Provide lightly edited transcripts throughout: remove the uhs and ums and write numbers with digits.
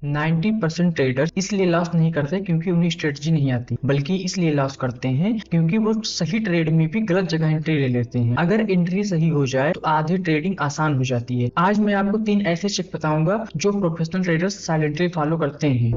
90% traders इसलिए loss नहीं करते क्योंकि उन्हें स्ट्रेटजी नहीं आती, बल्कि इसलिए लॉस करते हैं क्योंकि वो सही ट्रेड में भी गलत जगह एंट्री ले लेते हैं। अगर एंट्री सही हो जाए तो आधी ट्रेडिंग आसान हो जाती है। आज मैं आपको 3 ऐसे ट्रिक बताऊंगा जो प्रोफेशनल ट्रेडर्स साइलेंटली फॉलो करते हैं।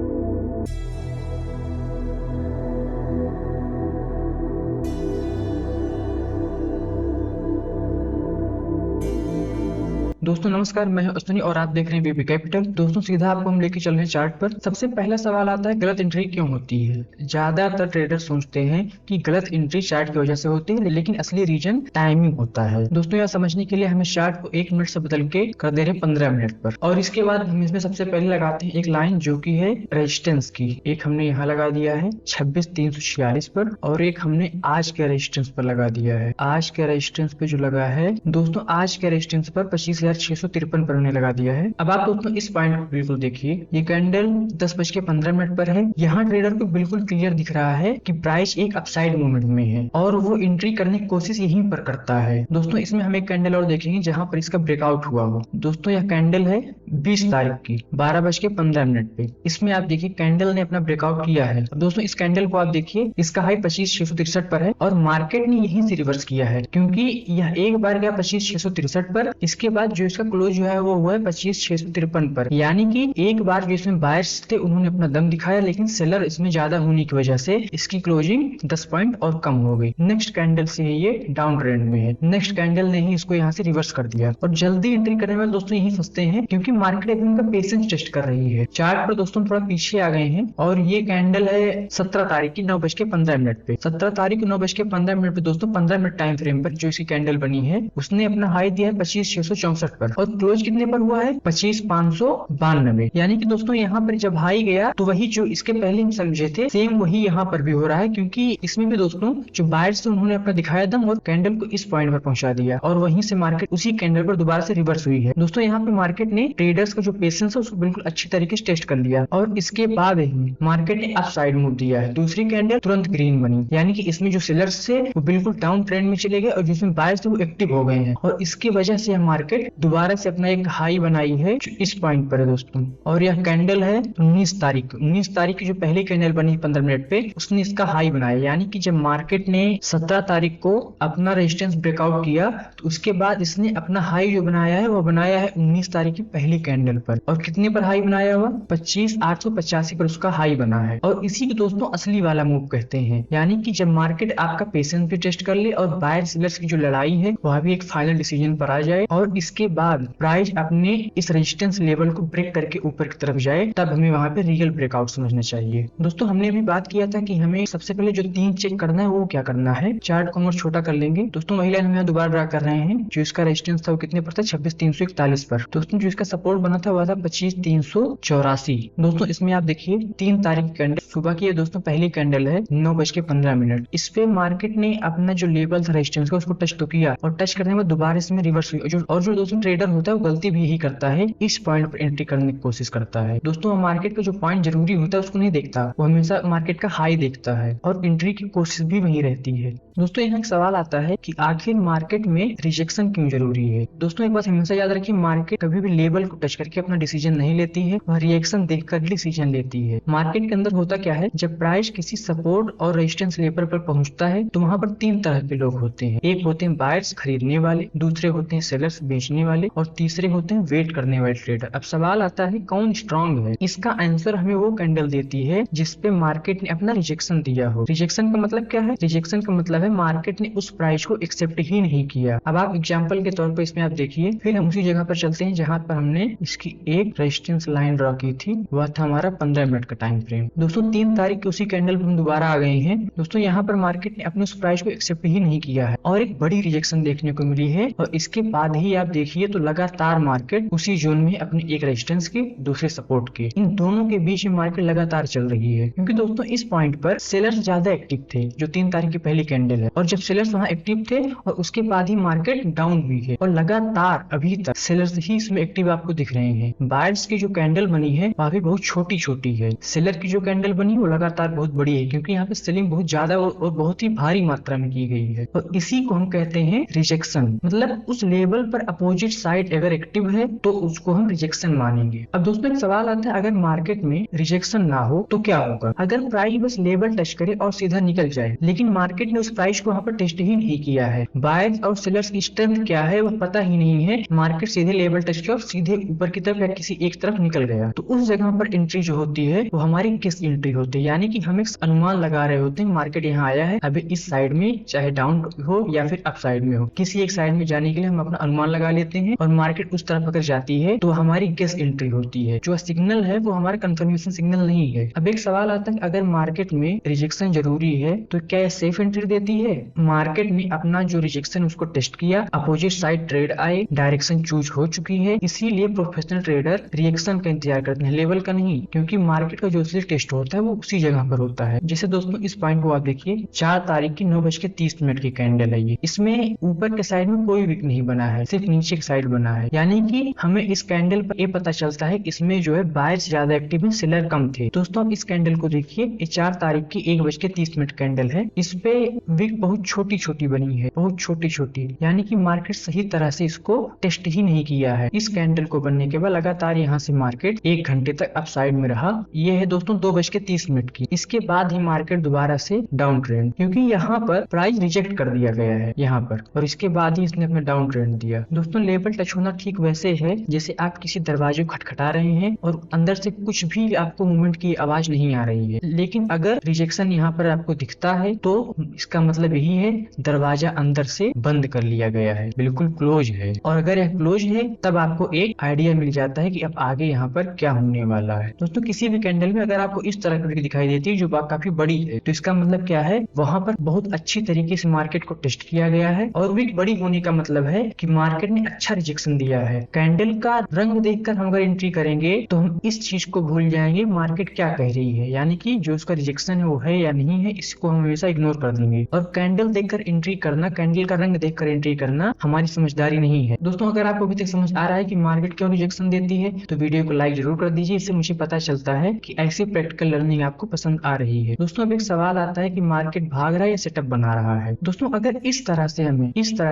दोस्तों नमस्कार, मैं हूं अश्विनी और आप देख रहे हैं बीबी कैपिटल। दोस्तों सीधा आपको हम लेके चल रहे हैं चार्ट पर। सबसे पहला सवाल आता है, गलत एंट्री क्यों होती है? ज्यादातर ट्रेडर सोचते हैं कि गलत एंट्री चार्ट की वजह से होती है, लेकिन असली रीजन टाइमिंग होता है। दोस्तों यह समझने के लिए हमें चार्ट को 1 मिनट से बदल के कर दे रहे 15 मिनट पर, और इसके बाद हम इसमें सबसे पहले लगाते हैं एक लाइन जो की है रेजिस्टेंस की। एक हमने यहाँ लगा दिया है 26,346 पर, और एक हमने आज के रेजिस्टेंस पर लगा दिया है। आज के रेजिस्टेंस पे जो लगा है दोस्तों, आज के रेजिस्टेंस पर 25,653 पर हमने लगा दिया है। अब आप दोस्तों इस पॉइंट को बिल्कुल देखिए, ये कैंडल 10:15 पर है। यहाँ ट्रेडर को बिल्कुल क्लियर दिख रहा है कि प्राइस एक अपसाइड मूवमेंट में है और वो एंट्री करने की कोशिश यहीं पर करता है। दोस्तों इसमें हम एक कैंडल और देखेंगे जहां पर इसका ब्रेकआउट हुआ हो। दोस्तों यह कैंडल है 20 तारीख की 12:15 पे। इसमें आप देखिए कैंडल ने अपना ब्रेकआउट किया है। दोस्तों इस कैंडल को आप देखिए, इसका हाई 25,663 पर है और मार्केट ने यहीं से रिवर्स किया है, क्योंकि यह एक बार गया 25,663 पर। इसके बाद जो इसका क्लोज जो है वो हुआ है 25,653 पर। यानी कि एक बार जो इसमें बायर्स थे उन्होंने अपना दम दिखाया, लेकिन सेलर इसमें ज्यादा होने की वजह से इसकी क्लोजिंग 10 पॉइंट और कम हो गई। नेक्स्ट कैंडल से ये डाउन ट्रेंड में है। नेक्स्ट कैंडल ने ही इसको यहाँ से रिवर्स कर दिया, और जल्दी एंट्री करने वाले दोस्तों यही फंसते हैं, क्योंकि मार्केट एक दिन का पेशेंस टेस्ट कर रही है। चार्ट पर दोस्तों थोड़ा पीछे आ गए हैं, और ये कैंडल है 17 तारीख की 9:15 पे। 17 तारीख को 9:15 पे दोस्तों 15 मिनट टाइम फ्रेम पर जो इसकी कैंडल बनी है, उसने अपना हाई दिया है 25,664 पर, और क्लोज कितने पर हुआ है? 25,592। यानी कि दोस्तों यहाँ पर जब हाई गया तो वही जो इसके पहले हम समझे थे, सेम वही यहाँ पर भी हो रहा है, क्योंकि इसमें भी दोस्तों जो बायर्स थे उन्होंने अपना दिखाया दम और कैंडल को इस पॉइंट पर पहुंचा दिया, और वहीं से मार्केट उसी कैंडल पर दोबारा से रिवर्स हुई है। दोस्तों यहाँ पे मार्केट ने ट्रेडर्स का जो पेशेंस है उसको बिल्कुल अच्छी तरीके से टेस्ट कर लिया, और इसके बाद ही मार्केट ने अप साइड मूव दिया है। दूसरी कैंडल तुरंत ग्रीन बनी, यानी कि इसमें जो सेलर्स थे वो बिल्कुल डाउन ट्रेंड में चले गए, और जिसमें बायर्स थे वो एक्टिव हो गए हैं, और इसकी वजह से मार्केट दोबारा से अपना एक हाई बनाई है जो इस पॉइंट पर है दोस्तों। और यह कैंडल है 19 तारीख की जो पहली कैंडल बनी 15 मिनट पे, उसने इसका हाई बनाया। यानी कि जब मार्केट ने 17 तारीख को अपना रेजिस्टेंस ब्रेकआउट किया, तो उसके बाद इसने अपना हाई जो बनाया है वो बनाया है 19 तारीख की पहली कैंडल पर। और कितने पर हाई बनाया हुआ? 25,885 पर उसका हाई बना है। और इसी को दोस्तों असली वाला मूव कहते हैं। यानी कि जब मार्केट आपका पेशेंस भी टेस्ट कर ले और बायर सेलर्स की जो लड़ाई है वह भी एक फाइनल डिसीजन पर आ जाए, और इसके बाद प्राइस अपने इस रेजिस्टेंस लेवल को ब्रेक करके ऊपर की तरफ जाए, तब हमें वहां पे रियल ब्रेकआउट समझना चाहिए। दोस्तों हमने अभी बात किया था कि हमें सबसे पहले जो 3 चेक करना है वो क्या करना है। चार्ट को हम छोटा कर लेंगे दोस्तों। वही लाइन हम यहाँ दोबारा ड्रा कर रहे हैं। जो इसका रेजिस्टेंस था वो कितने पर था? 26,341 पर। दोस्तों जो इसका सपोर्ट बना था वह था 25,384। दोस्तों इसमें आप देखिए 3 तारीख की कैंडल सुबह की है दोस्तों, पहली कैंडल है 9:15। इस पे मार्केट ने अपना जो लेवल था रेजिस्टेंस का उसको टच तो किया, और टच करने में दोबारा इसमें रिवर्स हुई। और जो दोस्तों ट्रेडर होता है वो गलती भी यही करता है, इस पॉइंट पर एंट्री करने की कोशिश करता है। दोस्तों मार्केट का जो पॉइंट जरूरी होता है उसको नहीं देखता, वो हमेशा मार्केट का हाई देखता है, और एंट्री की कोशिश भी वही रहती है। दोस्तों यहाँ एक सवाल आता है कि आखिर मार्केट में रिजेक्शन क्यों जरूरी है। दोस्तों एक बात हमेशा याद रखिए, मार्केट कभी भी लेवल को टच करके अपना डिसीजन नहीं लेती है, वह रिएक्शन देखकर डिसीजन लेती है। मार्केट के अंदर होता क्या है, जब प्राइस किसी सपोर्ट और रेजिस्टेंस लेवल पर पहुंचता है तो वहां पर 3 तरह के लोग होते हैं। एक होते हैं बायर्स खरीदने वाले, दूसरे होते हैं सेलर्स बेचने वाले, और तीसरे होते हैं वेट करने वाले ट्रेडर। अब सवाल आता है कौन स्ट्रांग है। इसका आंसर हमें वो कैंडल देती है जिसपे मार्केट ने अपना रिजेक्शन दिया हो। रिजेक्शन का मतलब क्या है? रिजेक्शन का मतलब है मार्केट ने उस प्राइस को एक्सेप्ट ही नहीं किया। अब आप एग्जांपल के तौर पर इसमें आप देखिए, फिर हम उसी जगह पर चलते हैं जहां पर हमने इसकी एक रेजिस्टेंस लाइन ड्रॉ की थी, वह था हमारा 15 मिनट का टाइम फ्रेम। दोस्तों 3 तारीख की उसी कैंडल पर हम दोबारा आ गए हैं। दोस्तों यहाँ पर मार्केट ने अपने उस प्राइस को एक्सेप्ट ही नहीं किया है, और एक बड़ी रिजेक्शन देखने को मिली है। और इसके बाद ही आप देखिए तो लगातार मार्केट उसी जोन में अपनी एक रेजिस्टेंस की, दूसरे सपोर्ट की, इन दोनों के बीच में मार्केट लगातार चल रही है। क्योंकि दोस्तों इस पॉइंट पर सेलर्स ज्यादा एक्टिव थे, जो 3 तारीख की पहली कैंडल है, और जब सेलर्स वहां एक्टिव थे और उसके बाद ही मार्केट डाउन हुई है, और लगातार अभी तक सेलर्स ही इसमें एक्टिव आपको दिख रहे हैं। बायर्स की जो कैंडल बनी है वह भी बहुत छोटी छोटी है, सेलर की जो कैंडल बनी वो लगातार बहुत बड़ी है, क्योंकि यहाँ पे सेलिंग बहुत ज्यादा और बहुत ही भारी मात्रा में की गई है। और इसी को हम कहते हैं रिजेक्शन। मतलब उस लेवल पर अपोजिट अपोजिट साइड अगर एक्टिव है तो उसको हम रिजेक्शन मानेंगे। अब दोस्तों एक सवाल आता है, अगर मार्केट में रिजेक्शन ना हो तो क्या होगा? अगर प्राइस बस लेवल टच करे और सीधा निकल जाए, लेकिन मार्केट ने उस प्राइस को वहां पर टेस्ट ही नहीं किया है, बायर्स और सेलर्स की स्ट्रेंथ क्या है वो पता ही नहीं है, मार्केट सीधे लेवल टच किया और सीधे ऊपर की तरफ या किसी एक तरफ निकल गया, तो उस जगह पर एंट्री जो होती है वो हमारी गेस एंट्री होती है। यानी कि हम एक अनुमान लगा रहे होते हैं मार्केट यहाँ आया है, अभी इस साइड में चाहे डाउन हो या फिर अप साइड में हो, किसी एक साइड में जाने के लिए हम अपना अनुमान लगा लेते हैं और मार्केट उस तरफ अगर जाती है तो हमारी गेस एंट्री होती है। जो सिग्नल है वो हमारा कंफर्मेशन सिग्नल नहीं है। अब एक सवाल आता है कि अगर मार्केट में रिजेक्शन जरूरी है तो क्या सेफ एंट्री देती है? मार्केट ने अपना जो रिजेक्शन उसको टेस्ट किया, अपोजिट साइड ट्रेड आए, डायरेक्शन चूज हो चुकी है, इसीलिए प्रोफेशनल ट्रेडर रिएक्शन का इंतजार करते हैं, लेवल का नहीं, क्योंकि मार्केट का जो असली टेस्ट होता है वो उसी जगह पर होता है। जैसे दोस्तों इस पॉइंट को आप देखिए, 4 तारीख की 9:30 की कैंडल है ये, इसमें ऊपर के साइड में कोई विक नहीं बना है, सिर्फ नीचे की साइड बना है, यानी कि हमें इस कैंडल पर ये पता चलता है इसमें जो है बायर्स ज्यादा एक्टिव है, सेलर कम थे। दोस्तों आप इस कैंडल को देखिए, ये 4 तारीख की 1:30 कैंडल है, इस पे विक बहुत छोटी छोटी बनी है, बहुत छोटी छोटी, यानी कि मार्केट सही तरह से इसको टेस्ट ही नहीं किया है। इस कैंडल को बनने के बाद लगातार यहाँ से मार्केट 1 घंटे तक अप साइड में रहा। ये है दोस्तों 2:30 की। इसके बाद ही मार्केट दोबारा से डाउन ट्रेंड, क्योंकि यहाँ पर प्राइस रिजेक्ट कर दिया गया है यहाँ पर, और इसके बाद ही इसने अपना डाउन ट्रेंड दिया। दोस्तों लेवल टच होना ठीक वैसे है जैसे आप किसी दरवाजे को खटखटा रहे हैं और अंदर से कुछ भी आपको मूवमेंट की आवाज नहीं आ रही है, लेकिन अगर रिजेक्शन यहाँ पर आपको दिखता है तो इसका मतलब यही है दरवाजा अंदर से बंद कर लिया गया है, बिल्कुल क्लोज है। और अगर यह क्लोज है तब आपको एक आइडिया मिल जाता है कि अब आगे यहाँ पर क्या होने वाला है। दोस्तों किसी भी कैंडल में अगर आपको इस तरह की दिखाई देती है जो काफी बड़ी है, तो इसका मतलब क्या है, वहां पर बहुत अच्छी तरीके से मार्केट को टेस्ट किया गया है, और विक बड़ी होने का मतलब है कि मार्केट ने अच्छा रिजेक्शन दिया है। कैंडल का रंग देखकर हम अगर एंट्री करेंगे तो हम इस चीज को भूल जाएंगे मार्केट क्या कह रही है, यानी कि जो उसका रिजेक्शन है वो है या नहीं है, इसको हम हमेशा इग्नोर कर देंगे। और कैंडल देखकर एंट्री करना, कैंडल का रंग देखकर एंट्री करना हमारी समझदारी नहीं है। दोस्तों अगर आपको अभी तक समझ आ रहा है कि मार्केट क्यों रिजेक्शन देती है तो वीडियो को लाइक जरूर कर दीजिए, इससे मुझे पता चलता है कि ऐसी प्रैक्टिकल लर्निंग आपको पसंद आ रही है। दोस्तों अब एक सवाल आता है कि मार्केट भाग रहा है या सेटअप बना रहा है। दोस्तों अगर इस तरह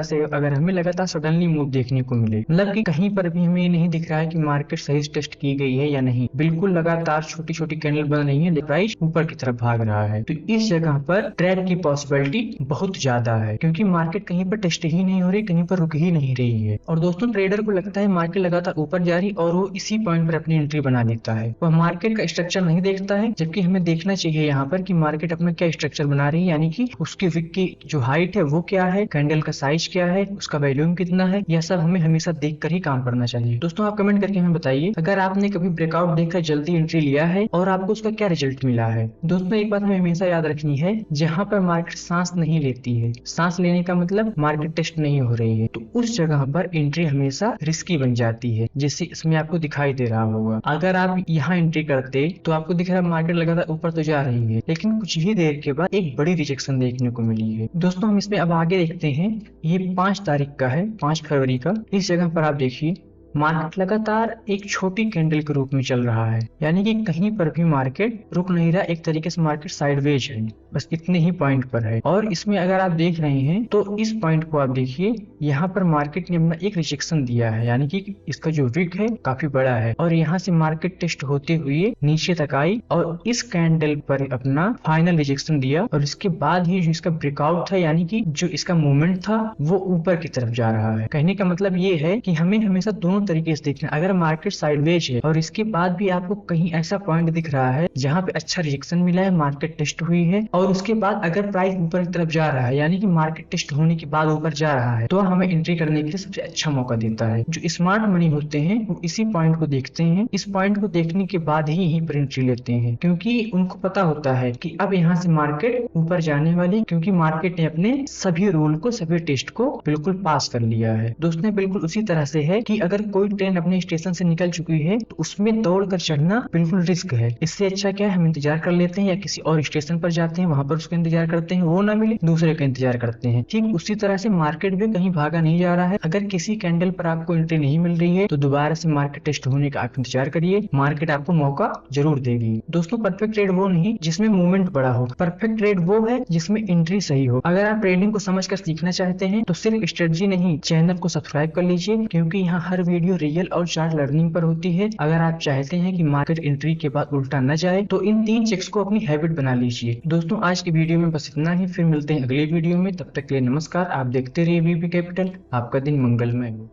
से अगर हमें लगातार सडनली मूव देखने को मिले, मतलब कि कहीं पर भी हमें नहीं दिख रहा है कि मार्केट सही से टेस्ट की गई है या नहीं, बिल्कुल लगातार छोटी छोटी कैंडल बन रही है, प्राइस ऊपर की तरफ भाग रहा है, तो इस जगह पर ट्रेड की पॉसिबिलिटी बहुत ज्यादा है, क्योंकि मार्केट कहीं पर टेस्ट ही नहीं हो रही, कहीं पर रुक ही नहीं रही है। और दोस्तों ट्रेडर को लगता है मार्केट लगातार ऊपर जा रही और वो इसी पॉइंट पर अपनी एंट्री बना लेता है, वह मार्केट का स्ट्रक्चर नहीं देखता है, जबकि हमें देखना चाहिए यहाँ पर कि मार्केट अपना क्या स्ट्रक्चर बना रही है, यानी कि उसकी विक की जो हाइट है वो क्या है, कैंडल का साइज क्या है, उसका वॉल्यूम कितना है, यह सब हमें हमेशा देख कर ही काम करना चाहिए। दोस्तों आप कमेंट करके हमें बताइए, अगर आपने कभी ब्रेकआउट देखकर जल्दी एंट्री लिया है और आपको उसका क्या रिजल्ट मिला है। दोस्तों एक बात हमें हमेशा याद रखनी है, जहाँ पर मार्केट सांस नहीं लेती है, सांस लेने का मतलब मार्केट टेस्ट नहीं हो रही है, तो उस जगह पर एंट्री हमेशा रिस्की बन जाती है, जैसे इसमें आपको दिखाई दे रहा होगा। अगर आप यहाँ एंट्री करते तो आपको दिख रहा है मार्केट लगातार ऊपर तो जा रही है, लेकिन कुछ ही देर के बाद एक बड़ी रिजेक्शन देखने को मिली है। दोस्तों हम इसमें अब आगे देखते हैं, ये 5 तारीख का है, 5 फरवरी का। इस जगह पर आप देखिए मार्केट लगातार एक छोटी कैंडल के रूप में चल रहा है, यानी कि कहीं पर भी मार्केट रुक नहीं रहा, एक तरीके से मार्केट साइडवेज है, बस इतने ही पॉइंट पर है। और इसमें अगर आप देख रहे हैं तो इस पॉइंट को आप देखिए, यहाँ पर मार्केट ने अपना एक रिजेक्शन दिया है, यानी कि इसका जो विक है काफी बड़ा है, और यहाँ से मार्केट टेस्ट होते हुए नीचे तक आई और इस कैंडल पर अपना फाइनल रिजेक्शन दिया, और इसके बाद ही जो इसका ब्रेकआउट था, यानी कि जो इसका मूवमेंट था वो ऊपर की तरफ जा रहा है। कहने का मतलब ये है कि हमें हमेशा दोनों तरीके से देखना, अगर मार्केट साइडवेज है और इसके बाद भी आपको कहीं ऐसा पॉइंट दिख रहा है जहां पे अच्छा रिजेक्शन मिला है, मार्केट टेस्ट हुई है, और उसके बाद अगर प्राइस ऊपर की तरफ जा रहा है, यानी कि मार्केट टेस्ट होने के बाद ऊपर जा रहा है, तो हमें एंट्री करने के लिए सबसे अच्छा मौका देता है। जो स्मार्ट मनी होते हैं वो इसी पॉइंट को देखते हैं, इस पॉइंट को देखने के बाद ही यहीं पर एंट्री लेते हैं, क्योंकि उनको पता होता है कि अब यहाँ से मार्केट ऊपर जाने वाली, क्योंकि मार्केट ने अपने सभी रूल को, सभी टेस्ट को बिल्कुल पास कर लिया है। दोस्तों बिल्कुल उसी तरह से है कि अगर कोई ट्रेन अपने स्टेशन से निकल चुकी है तो उसमें दौड़ कर चढ़ना बिल्कुल रिस्क है, इससे अच्छा क्या है हम इंतजार कर लेते हैं या किसी और स्टेशन पर जाते हैं, वहां पर उसका इंतजार करते हैं, वो ना मिले दूसरे का इंतजार करते हैं। ठीक उसी तरह से मार्केट भी कहीं भागा नहीं जा रहा है। अगर किसी कैंडल पर आपको एंट्री नहीं मिल रही है तो दोबारा से मार्केट टेस्ट होने का आप इंतजार करिए, मार्केट आपको मौका जरूर देगी। दोस्तों परफेक्ट ट्रेड वो नहीं जिसमें मूवमेंट बड़ा हो, परफेक्ट ट्रेड वो है जिसमें एंट्री सही हो। अगर आप ट्रेडिंग को समझकर सीखना चाहते हैं तो सिर्फ स्ट्रेटजी नहीं, चैनल को सब्सक्राइब कर लीजिए, क्योंकि यहाँ हर वीडियो रियल और चार्ट लर्निंग पर होती है। अगर आप चाहते हैं कि मार्केट एंट्री के बाद उल्टा न जाए तो इन 3 चेक्स को अपनी हैबिट बना लीजिए। दोस्तों आज की वीडियो में बस इतना ही, फिर मिलते हैं अगले वीडियो में। तब तक के लिए नमस्कार। आप देखते रहिए वीबी कैपिटल। आपका दिन मंगलमय हो।